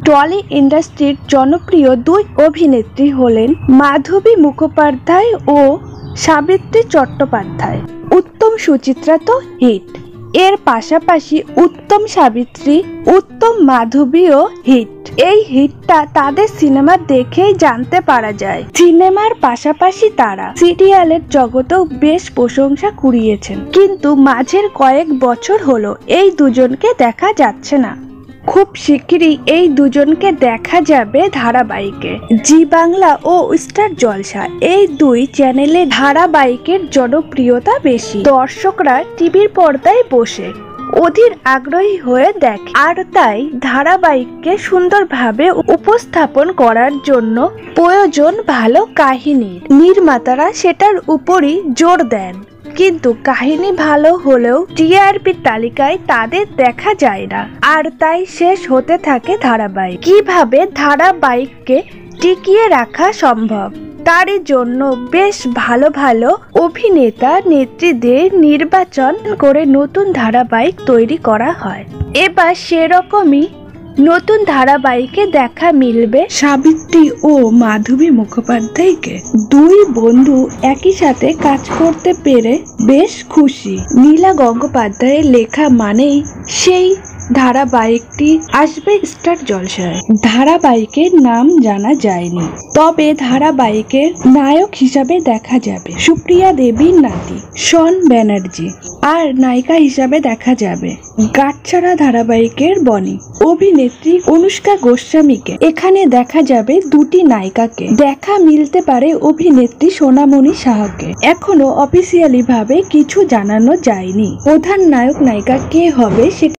Trolley ইন্ডাস্ট্রির জনপ্রিয় দুই অভিনেত্রী হলেন মাধবী মুখোপাধ্যায় ও সাবিত্রী চট্টোপাধ্যায়। উত্তম সুচিত্রা তো হিট, এর পাশাপাশি উত্তম সাবিত্রী, উত্তম মাধবীও হিট। এই হিটটা তাদের সিনেমা দেখেই জানতে পারা যায়। সিনেমার পাশাপাশি তারা সিরিয়ালের জগতেও বেশ প্রশংসা কুড়িয়েছেন, কিন্তু মাঝের কয়েক বছর হলো এই দুজনকে দেখা যাচ্ছে না। খুব শিগগিরই এই দুজনকে দেখা যাবে ধারাবাহিকে। জি বাংলা ও স্টার জলসা এই দুই চ্যানেলে ধারাবাহিকের জনপ্রিয়তা বেশি। দর্শকরা টিভির পর্দায় বসে অধীর আগ্রহী হয়ে দেখে, আর তাই ধারাবাহিককে সুন্দরভাবে উপস্থাপন করার জন্য প্রয়োজন ভালো কাহিনীর। নির্মাতারা সেটার উপরই জোর দেন, কিন্তু কাহিনী ভালো হলেও টিআরপি তালিকায় তাদের দেখা যায় না, আর তাই শেষ হতে থাকে ধারাবাহিক। কিভাবে ধারাবাহিককে টিকিয়ে রাখা সম্ভব, তারই জন্য বেশ ভালো ভালো অভিনেতা নেত্রীদের নির্বাচন করে নতুন ধারাবাহিক তৈরি করা হয়। এবার সেরকমই নতুন ধারাবাহিকে দেখা মিলবে সাবিত্রী ও মাধবী মুখোপাধ্যায়কে। দুই বন্ধু একই সাথে কাজ করতে পেরে বেশ খুশি। নীলা গঙ্গোপাধ্যায়ের লেখা মানেই সেই ধারাবাহিকটি আসবে স্টার জলসায়। ধারাবাহিকের নাম জানা যায়নি, তবে ধারাবাহিকের নায়ক হিসাবে দেখা যাবে সুপ্রিয়া দেবীর নাতি শন ব্যানার্জি, আর নায়িকা হিসাবে দেখা যাবে গাঁটছড়া ধারাবাহিকের বনি অভিনেত্রী অনুষ্কা গোস্বামীকে। এখানে দেখা যাবে দুটি নায়িকাকে। দেখা মিলতে পারে অভিনেত্রী সোনামণি সাহাকে। এখনো অফিসিয়ালি ভাবে কিছু জানানো যায়নি। প্রধান নায়ক নায়িকা কে হবে সেটা